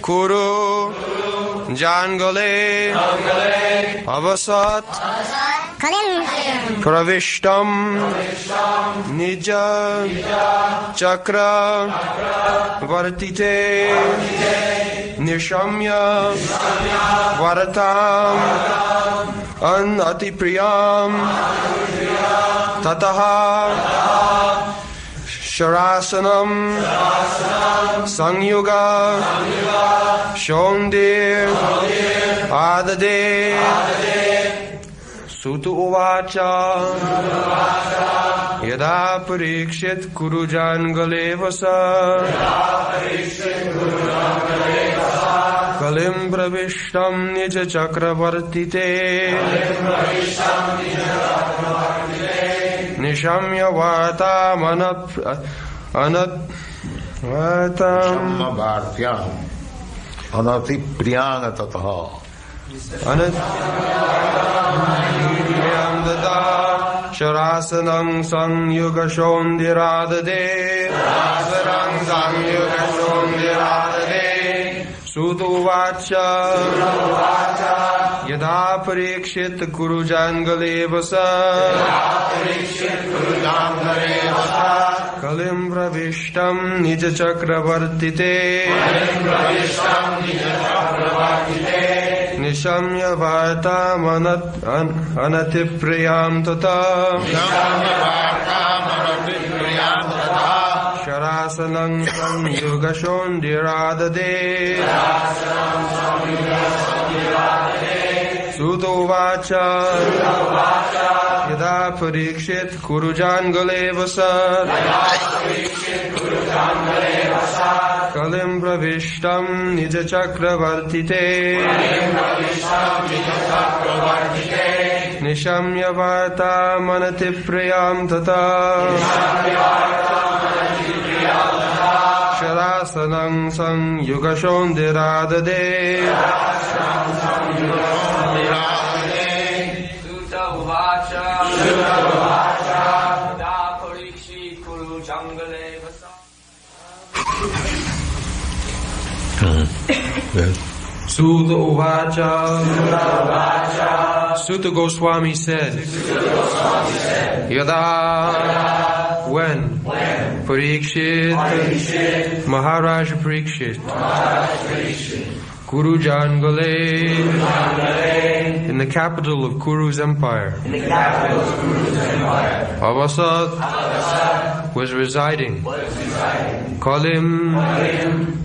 Kuru Jangale Avasat Pravishtam Nija Chakra Vartite Nishamya Varatam Anatipriyam Tataha Sharasanam Sangyuga Shondir Adade Sutu Uvacha Yada Parikshit Kurujan Vasa Kalim Pravishtam Nija Chakravartite Nishamya Vata Anati Priyana Tataha Sharasanam Sangyuga Shondiradade Sharasanam Sangyuga Shondiradade Sutuvacha Yada Parikshit Kurujan Vasa Kalim Pravishtam Nija Chakravartite Nishamya Vata Anatipriyam Tata Shara Sharasanam Samyugashondiradade Sutovacha Yada Parikshit Kurujangalevasa Kalim Pravishtam Nija Chakravartite Nishamya Varta Manati Priyam Tata Sharasanam Samyugashondiradade Sutta Uvacha. Sutta Goswami said, Yada, when Parikshit, Maharaj Parikshit, Kuru Jangale, in the capital of Kuru's empire, Avasat was residing. Kalim,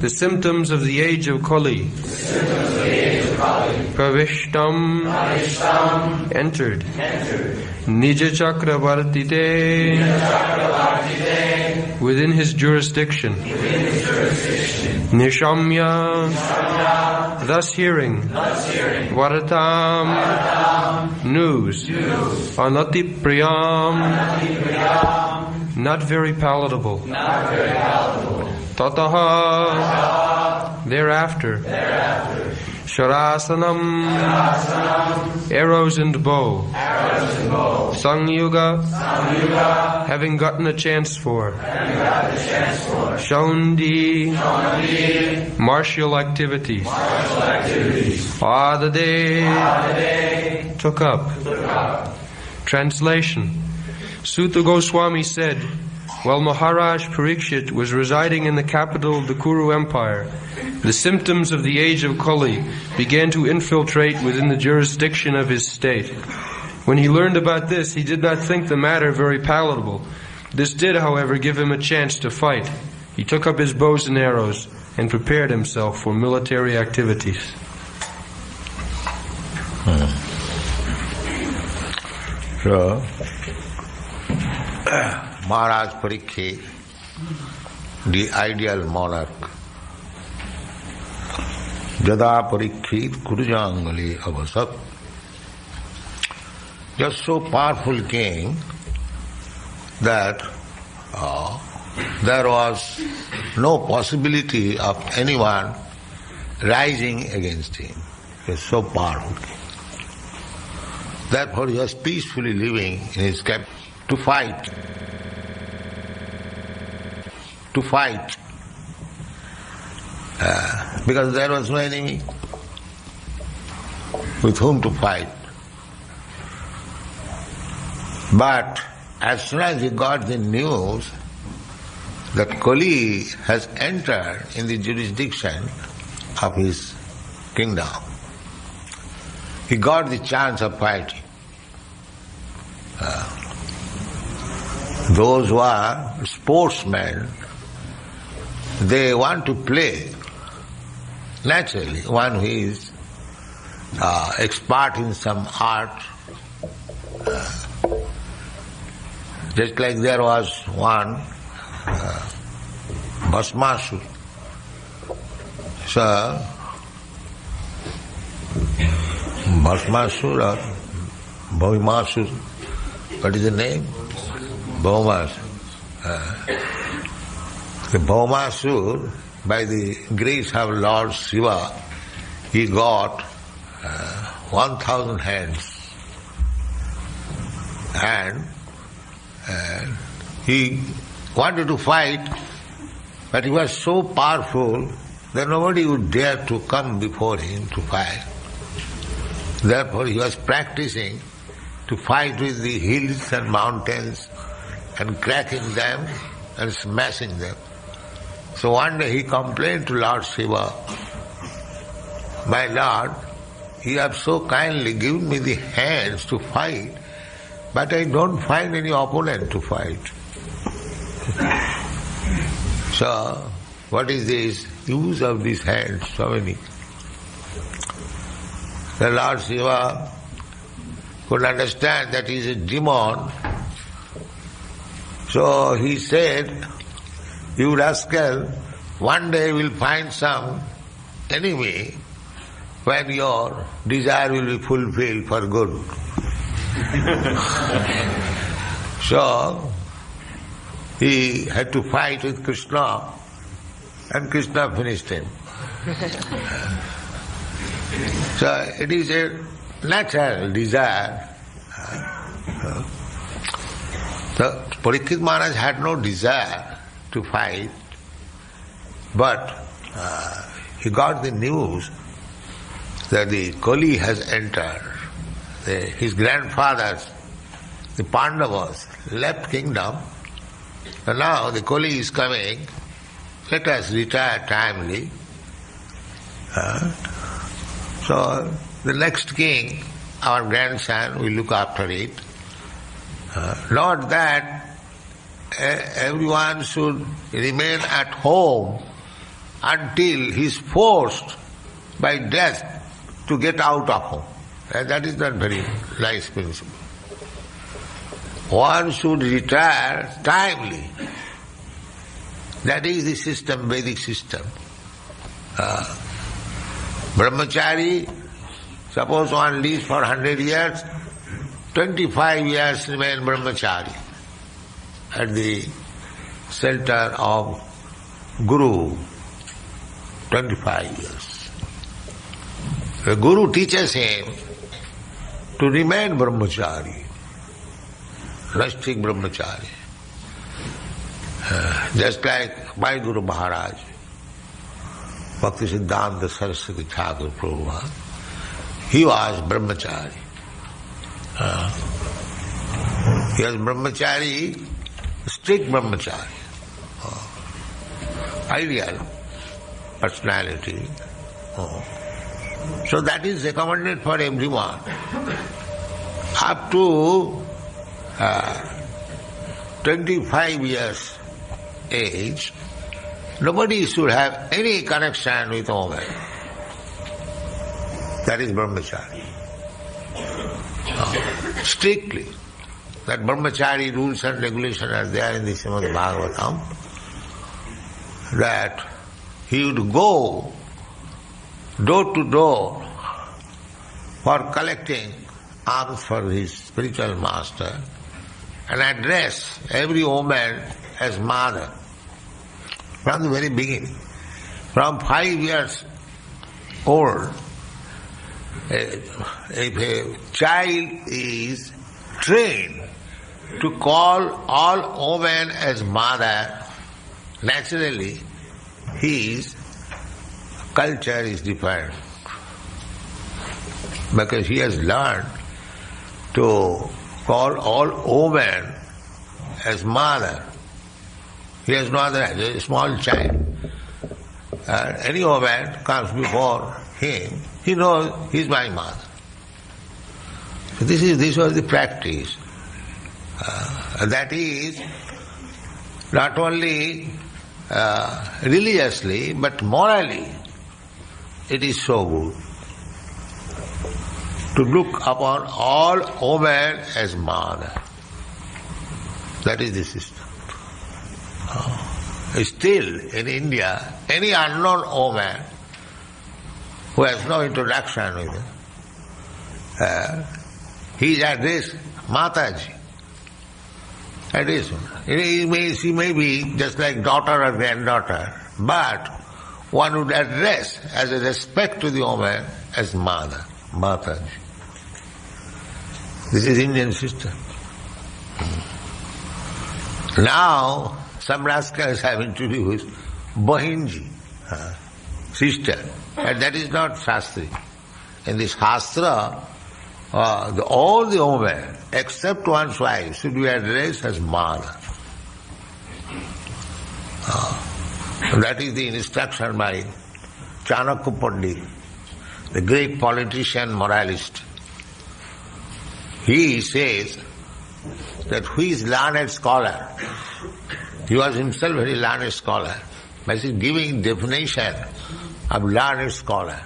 the symptoms of the age of Kali. Pravishtam, entered. Nija Chakravartite, within his jurisdiction. Nishamya, thus hearing. Varatam, news. Anati Priyam, not very palatable. Tataha, thereafter. Sharasanam, arrows and bow. Sangyuga, having gotten a chance for. Shondi, martial activities. Adade, took up. Translation. Sutta Goswami said, while Maharaj Parikshit was residing in the capital of the Kuru Empire, the symptoms of the age of Kali began to infiltrate within the jurisdiction of his state. When he learned about this, he did not think the matter very palatable. This did, however, give him a chance to fight. He took up his bows and arrows and prepared himself for military activities. So, Maharaj Parikshit, the ideal monarch, Jada Parikshit Kurujangali Avasat, just so powerful king that there was no possibility of anyone rising against him. He was so powerful king. Therefore he was peacefully living in his capital to fight. Because there was no enemy with whom to fight. But as soon as he got the news that Kali has entered in the jurisdiction of his kingdom, he got the chance of fighting. Those who are sportsmen, they want to play. Naturally, one who is expert in some art, just like there was one Bhasmasur. So, Bhasmasur or Bhaumasur, what is the name? Bhaumasur. The Bhaumasur, by the grace of Lord Shiva, he got 1,000 hands. And he wanted to fight, but he was so powerful that nobody would dare to come before him to fight. Therefore he was practicing to fight with the hills and mountains and cracking them and smashing them. So one day he complained to Lord Shiva, "My Lord, you have so kindly given me the hands to fight, but I don't find any opponent to fight." So, what is this use of these hands? So many. The Lord Shiva could understand that he is a demon. So he said, you rascal, one day you will find some enemy when your desire will be fulfilled for good. So he had to fight with Krishna, and Krishna finished him. So it is a natural desire. So Parikshit Maharaj had no desire to fight, but he got the news that the Kali has entered. His grandfathers, the Pandavas, left kingdom, and now the Kali is coming. Let us retire timely. So the next king, our grandson, will look after it. Not that everyone should remain at home until he is forced by death to get out of home. That is not very nice principle. One should retire timely. That is the system, Vedic system. Brahmachari, suppose one lives for 100 years, 25 years remain brahmachari at the center of Guru, 25 years. The Guru teaches him to remain brahmachari, rustic brahmachari. Just like my Guru Maharaj, Bhakti Siddhanta Saraswati Thakur Prabhupada, he was brahmachari. He was brahmachari, strict brahmachari, ideal personality. So that is recommended for everyone. Up to 25 years age, nobody should have any connection with woman. That is brahmachari. Strictly. That brahmachari rules and regulations are there in the Srimad Bhagavatam, that he would go door to door for collecting alms for his spiritual master and address every woman as mother from the very beginning. From 5 years old, if a child is trained to call all women as mother, naturally his culture is different. Because he has learned to call all women as mother. He has no other, a small child. Any woman comes before him, he knows he is my mother. So this was the practice. That is not only religiously but morally it is so good to look upon all women as mother. That is the system. Still in India, any unknown woman who has no introduction with her, he is addressed Mataji. She may be just like daughter or granddaughter, but one would address as a respect to the woman as mother, Mataji. This is Indian system. Now, some rascals have introduced Bahinji, sister, and that is not Shastri. In this Shastra, all the women, except one's wife, should be addressed as mother. That is the instruction by Chanakya Pandit, the great politician, moralist. He says that who is learned scholar He was himself a very learned scholar. But he is giving definition of learned scholar.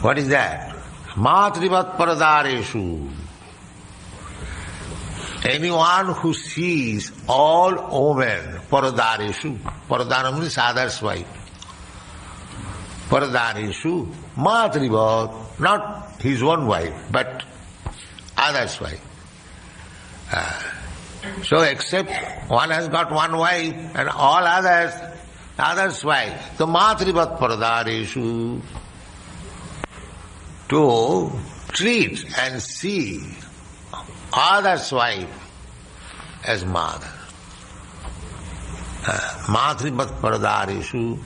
What is that? Matrivat paradareshu. Anyone who sees all women, paradareshu, paradara means other's wife. Paradareshu, matrivat, not his own wife, but other's wife. So except one has got one wife and all others' wife. So matrivat paradareshu, to treat and see others' wife as mother. Matrivat paradareshu,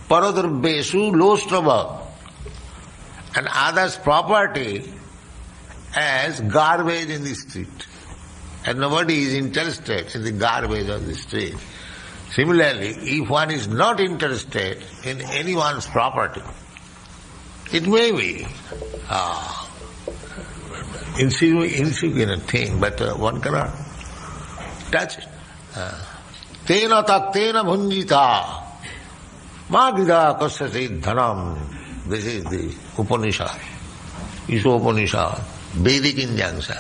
paradrabeshu lostrava, and others' property as garbage in the street. And nobody is interested in the garbage of the street. Similarly, if one is not interested in anyone's property, it may be insignificant thing, but one cannot touch it. Tena taktena bhunjita magida kasati dhanam. This is the Upanishad. Isha Upanishad, Vedic injunction.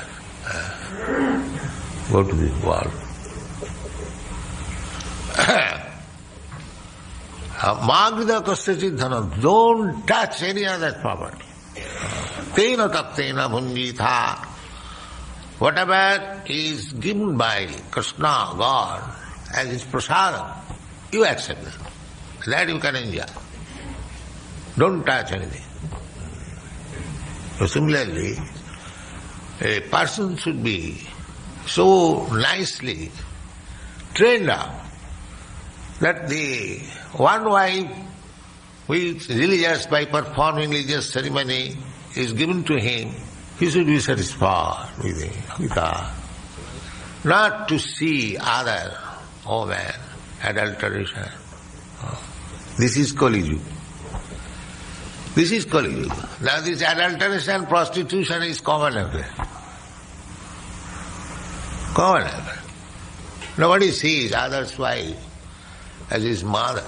Go to this world. Magida kasati dhanam. Don't touch any other property. Tena taktena bhunjita. Whatever is given by Krishna, God, as his prasadam, you accept that. That you can enjoy. Don't touch anything. So similarly, a person should be so nicely trained up that the one wife which religious, by performing religious ceremony, is given to him, he should be satisfied with her. Not to see other women, adulteration. This is Kali Yuga. This is Kali Yuga. Now this adulteration, prostitution is common everywhere. Common everywhere. Nobody sees other's wife as his mother.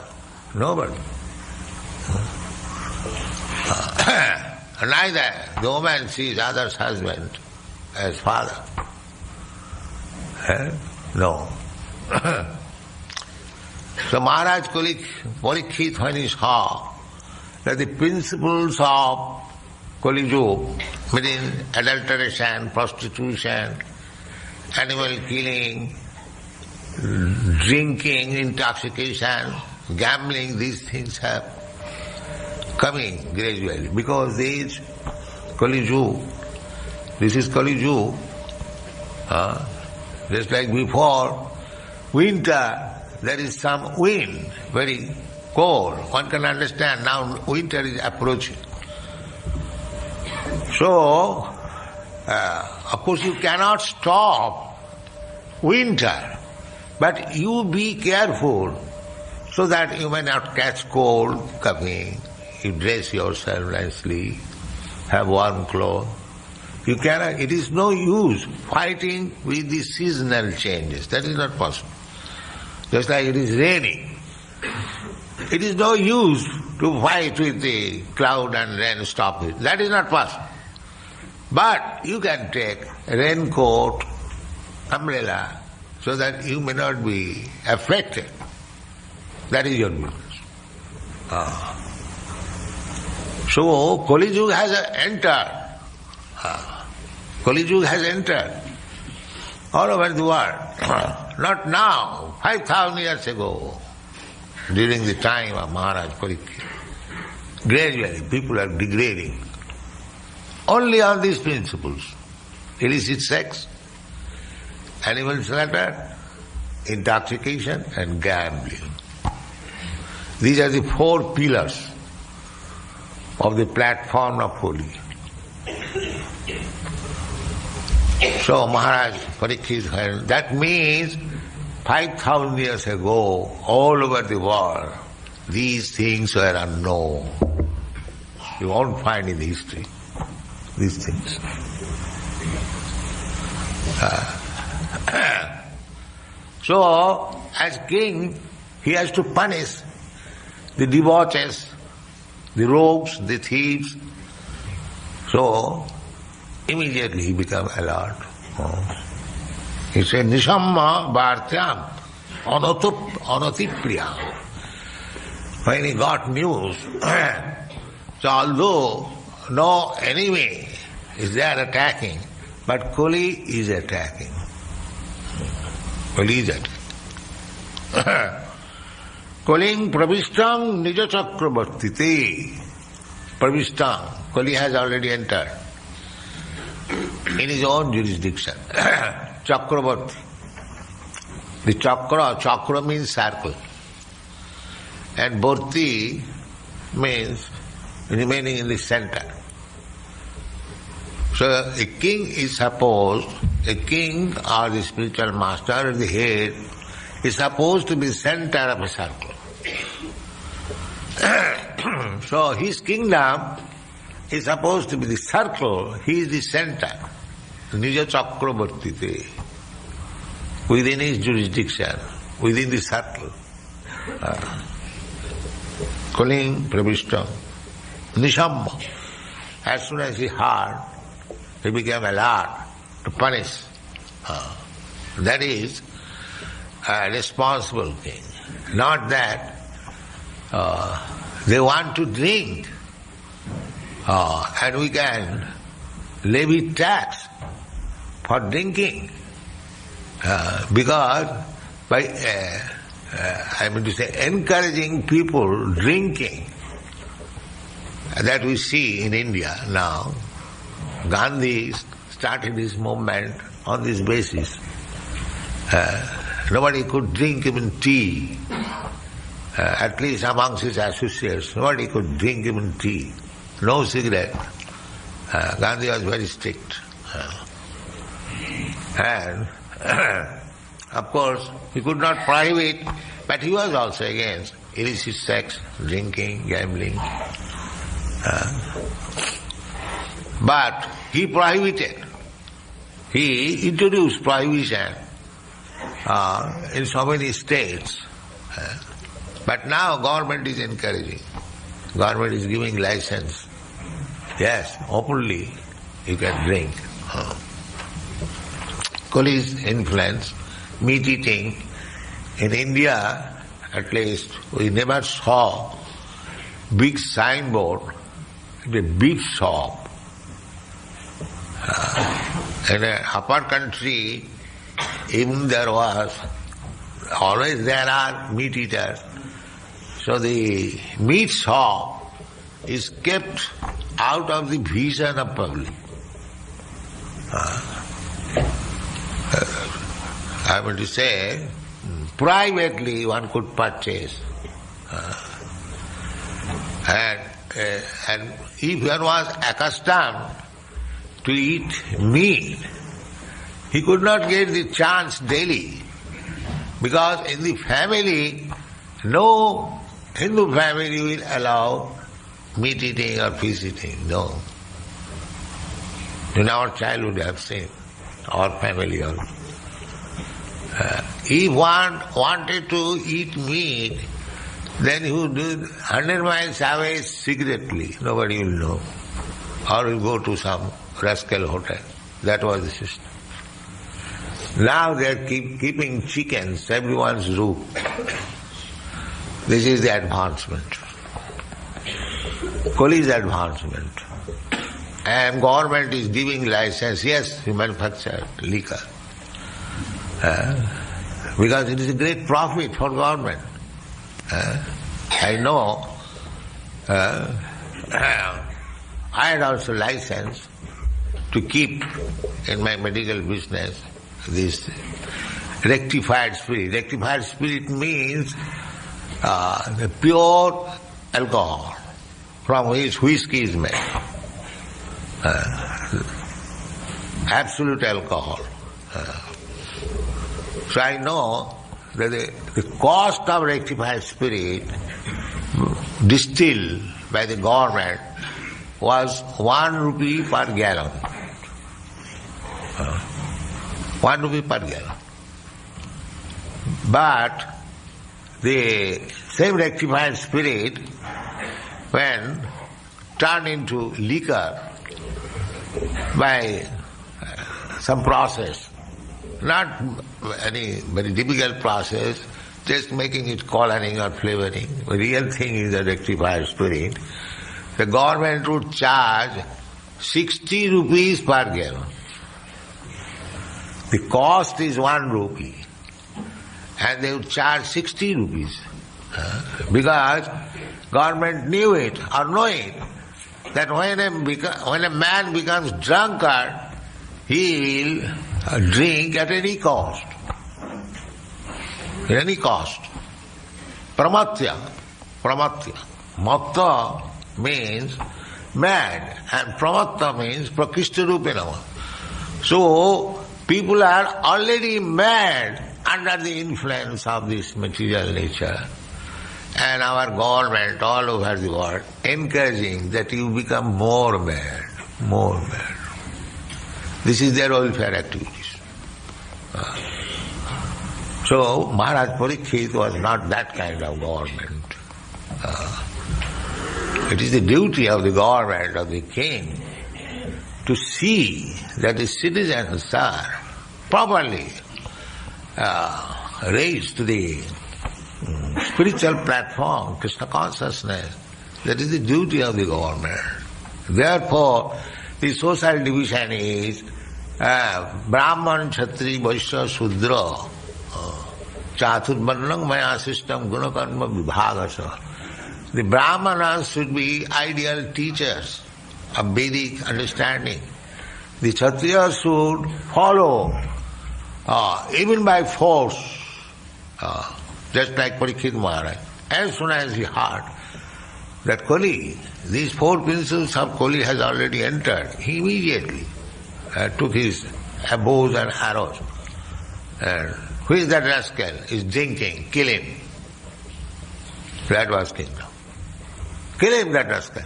Nobody. Neither the woman sees other's husband as father. No. So Maharaj Parikshit, when he saw that the principles of Kali Yuga, meaning adulteration, prostitution, animal killing, drinking, intoxication, gambling, these things are coming gradually. Because this Kali Yuga, this is Kali Yuga, just like before winter, there is some wind, very cold. One can understand now winter is approaching. So, of course you cannot stop winter, but you be careful so that you may not catch cold coming. You dress yourself nicely, have warm clothes. You cannot, it is no use fighting with the seasonal changes. That is not possible. Just like it is raining. It is no use to fight with the cloud and rain, stop it. That is not possible. But you can take raincoat, umbrella, so that you may not be affected. That is your business. So Kali Yuga has entered. Kali Yuga has entered all over the world. Not now, 5,000 years ago, during the time of Maharaj Parikshit. Gradually people are degrading. Only on these principles. Illicit sex, animal slaughter, intoxication and gambling. These are the 4 pillars of the platform of holy. So Maharaj Parikshit, that means 5,000 years ago, all over the world, these things were unknown. You won't find in history these things. So, as king, he has to punish the debauchees, the rogues, the thieves. So, immediately he became alert. He said, Nishamma Bhartyam Anatipriyam. When he got news, so although no enemy is there attacking, but Kali is attacking. Kali is attacking. Kaling pravishtam nija chakravartite. Pravishtam. Kali has already entered in his own jurisdiction. Chakravarti. The chakra means circle. And Bharti means remaining in the center. So a king is supposed, a king or the spiritual master or the head is supposed to be the center of a circle. So his kingdom is supposed to be the circle, he is the center. Nija Chakravartite. Within his jurisdiction, within the circle. Kaling Pravishtam. Nishamma. As soon as he heard, he became alert to punish. That is a responsible king. Not that they want to drink and we can levy tax for drinking. Because by encouraging people drinking, that we see in India now. Gandhi started his movement on this basis. Nobody could drink even tea, at least amongst his associates. Nobody could drink even tea. No cigarette. Gandhi was very strict. And of course, he could not prohibit, but he was also against illicit sex, drinking, gambling. But he prohibited. He introduced prohibition in so many states. But now government is encouraging. Government is giving license. Yes, openly you can drink. Kali's influence, meat eating. In India, at least, we never saw big signboard, the beef shop. In an upper country, even there was, always there are meat eaters. So the meat shop is kept out of the vision of public. I want to say, privately one could purchase. And if one was accustomed to eat meat, he could not get the chance daily. Because in the family, no Hindu family will allow meat eating or fish eating. No. In our childhood I have seen, our family also. If one wanted to eat meat, then he would do 100 miles away secretly. Nobody will know. Or will go to some rascal hotel. That was the system. Now they are keeping chickens everyone's roof. This is the advancement. Kali's advancement. And government is giving license, yes, to manufacture liquor. Because it is a great profit for government. I know, I had also license to keep in my medical business this rectified spirit. Rectified spirit means the pure alcohol from which whiskey is made. Absolute alcohol. So I know that the cost of rectified spirit distilled by the government was 1 rupee per gallon. 1 rupee per gallon. But the same rectified spirit, when turned into liquor by some process, not any very difficult process, just making it coloring or flavoring, the real thing is the rectified spirit, the government would charge 60 rupees per gallon. The cost is 1 rupee. And they would charge 60 rupees. Because government knew it or know it, that when a man becomes drunkard, he will drink at any cost. At any cost. Pramatya. Matta means mad, and pramatta means prakishtarupena. So, people are already mad under the influence of this material nature, and our government all over the world encouraging that you become more mad. This is their welfare activities. So Maharaj Parikshit was not that kind of government. It is the duty of the government, of the king, to see that the citizens are properly raised to the spiritual platform, Krishna consciousness. That is the duty of the government. Therefore, the social division is Brahman, Kshatri, Vaishya, Shudra, Chaturvarnam Maya system, Gunakarma Vibhagasa. The Brahmanas should be ideal teachers of Vedic understanding. The Kshatriyas should follow, even by force, just like Parikshit Maharaj. As soon as he heard that Kali, these 4 principles of Kali has already entered, he immediately took his bows and arrows. And who is that rascal? Is drinking, kill him. That was kingdom. Kill him, that rascal.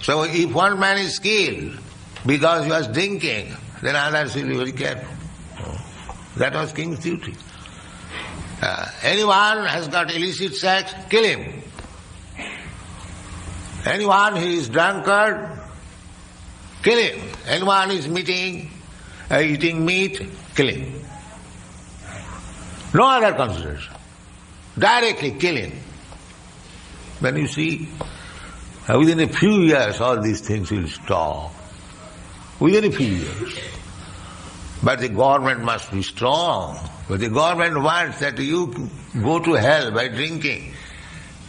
So if one man is killed because he was drinking, then others will be very careful. That was king's duty. Anyone has got illicit sex, kill him. Anyone who is drunkard, kill him. Anyone who is eating meat, kill him. No other consideration. Directly kill him. Then you see, within a few years all these things will stop. Within a few years. But the government must be strong. But the government wants that you go to hell by drinking.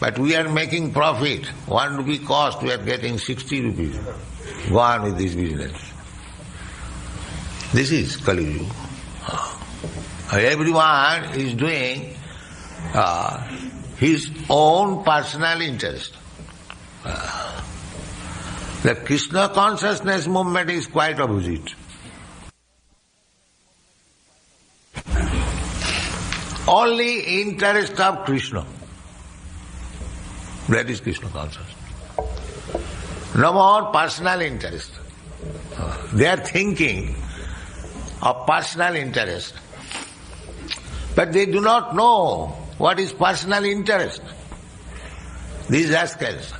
But we are making profit. 1 rupee cost, we are getting 60 rupees. Go on with this business. This is Kali Yuga. Everyone is doing his own personal interest. The Krishna consciousness movement is quite opposite. Only interest of Krishna. That is Krishna consciousness. No more personal interest. They are thinking of personal interest. But they do not know what is personal interest. These rascals.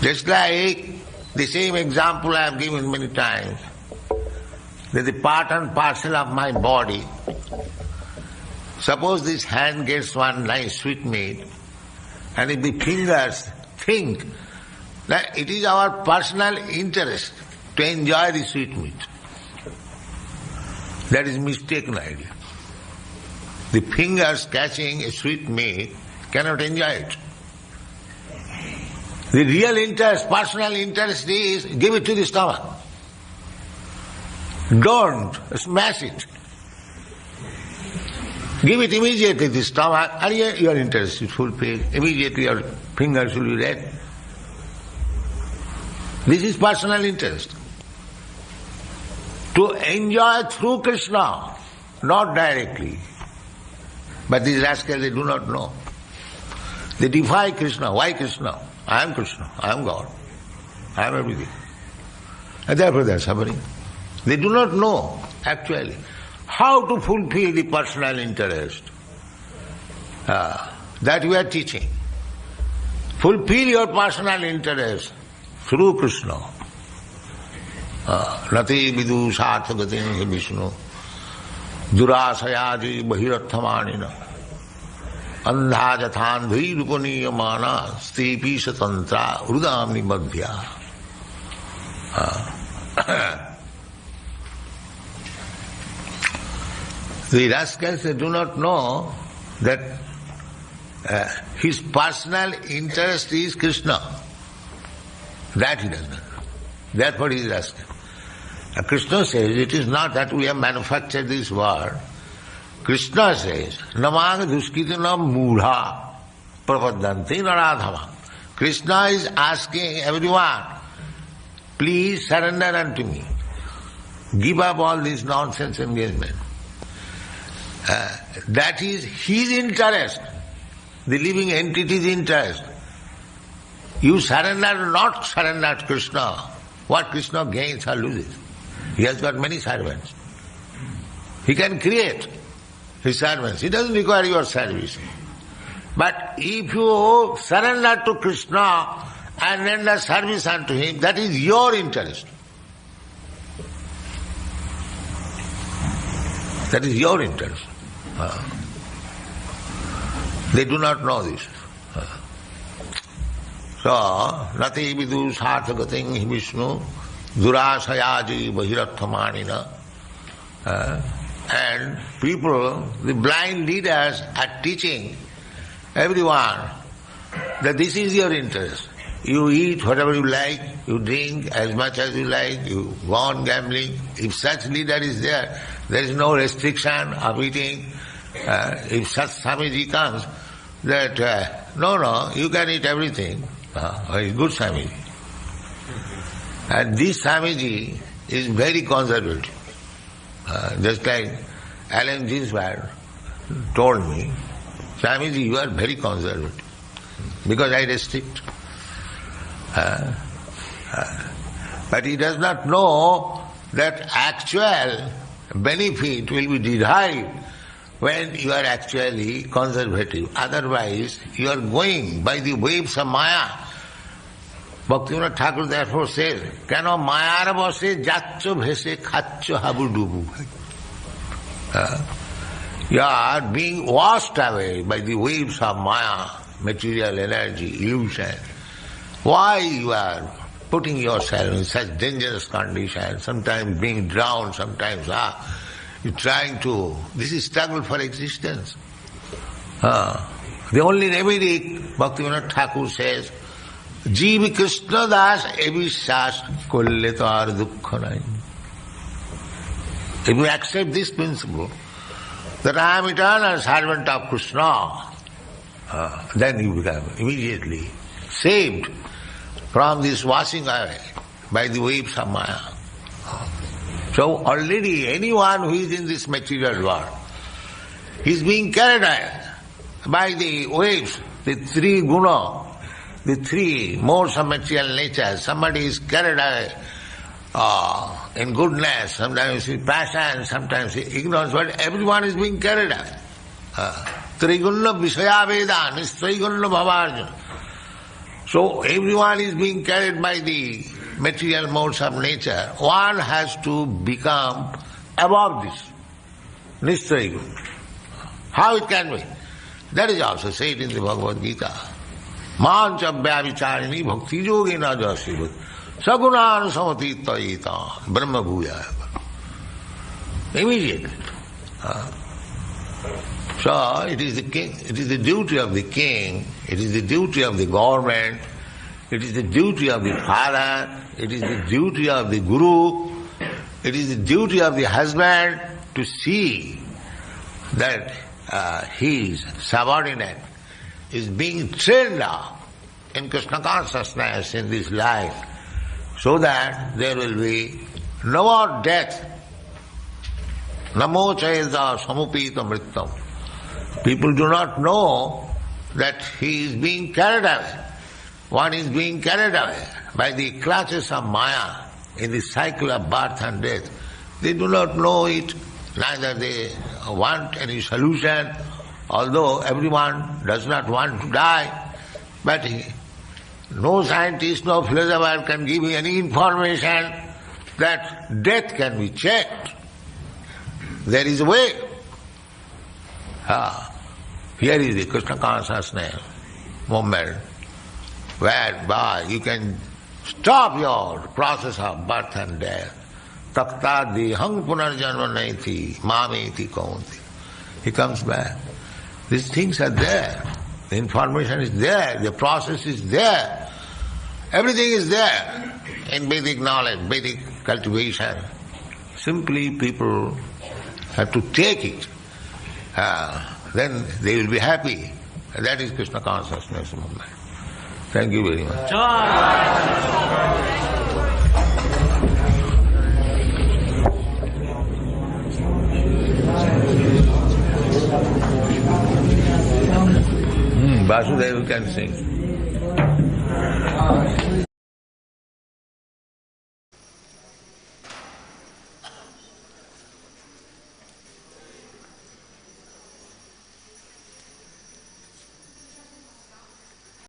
Just like the same example I have given many times, that the part and parcel of my body, suppose this hand gets one nice sweetmeat, and if the fingers think that it is our personal interest to enjoy the sweetmeat, that is mistaken idea. The fingers catching a sweetmeat cannot enjoy it. The real interest, personal interest is give it to the stomach. Don't smash it. Give it immediately to the stomach and your interest is fulfilled. Immediately your fingers will be red. This is personal interest. To enjoy through Krishna, not directly. But these rascals, they do not know. They defy Krishna. Why Krishna? I am Krishna. I am God. I am everything. And therefore they are suffering. They do not know, actually, how to fulfill the personal interest. That we are teaching. Fulfill your personal interest through Krishna. Nati vidu sarthagatin he Vishnu durasayadi bahiratthamanina andha jathandhi rupaniyamana stepi satantra urudamni madhya. The rascals, they do not know that his personal interest is Krishna. That he does not know. Therefore he is rascal. Krishna says, it is not that we have manufactured this word. Krishna says, namang duskitina mudha prapadanti naradhama. Krishna is asking everyone, please surrender unto me. Give up all this nonsense engagement. That is his interest, the living entity's interest. You surrender, not surrender to Krishna. What Krishna gains or loses? He has got many servants. He can create his servants. He doesn't require your service. But if you surrender to Krishna and render service unto him, that is your interest. That is your interest. They do not know this. So, nati vidu sarthagatin hi Vishnu durasayaji bahiratthamanina. And people, the blind leaders are teaching everyone that this is your interest. You eat whatever you like, you drink as much as you like, you go on gambling. If such leader is there is no restriction of eating. If such Swamiji comes, that no, you can eat everything. He's good Swamiji. And this Swamiji is very conservative. Just like Alan Ginsberg told me, Swamiji, you are very conservative, because I restrict. But he does not know that actual benefit will be derived when you are actually conservative. Otherwise, you are going by the waves of Maya. Bhaktivinoda Thakur therefore says, Keno Mayar bose jaccho bhese khacho habu dubu. You are being washed away by the waves of Maya, material energy, illusion. Why you are putting yourself in such dangerous conditions, sometimes being drowned, sometimes you're trying to... This is struggle for existence. The only remedy, Bhaktivinoda Thakur says, Jeev Krishna das evishas kolletar dukkha nai. If you accept this principle, that I am eternal servant of Krishna, then you become immediately saved from this washing away by the waves of Maya. So already anyone who is in this material world is being carried away by the waves, the three guna, the three modes of material nature. Somebody is carried away in goodness, sometimes in passion, sometimes in ignorance, but everyone is being carried away. Trigunna Vishaya Veda, Nistrigunna Bhavarjuna. So everyone is being carried by the material modes of nature. One has to become above this. Nistrigunna. How it can be? That is also said in the Bhagavad Gita. Manchabhya vicharini bhakti yogena jasivut sagunan samatitayita brahma bhuya. Immediately. So it is the king, it is the duty of the king, it is the duty of the government, it is the duty of the father, it is the duty of the guru, it is the duty of the husband to see that his subordinate is being trained up in Krishna consciousness in this life, so that there will be no more death. Namo chayada samupita mritam. People do not know that he is being carried away. One is being carried away by the clutches of Maya in the cycle of birth and death. They do not know it. neither they want any solution, although everyone does not want to die, but no scientist, no philosopher can give you any information that death can be checked. There is a way. Here is the Krishna consciousness movement, whereby you can stop your process of birth and death. Takta dehang punarjanma naiti, mameti kaunti. He comes back. These things are there. The information is there. The process is there. Everything is there in Vedic knowledge, Vedic cultivation. Simply people have to take it. Then they will be happy. That is Krishna consciousness movement. Thank you very much. Vasudeva can sing.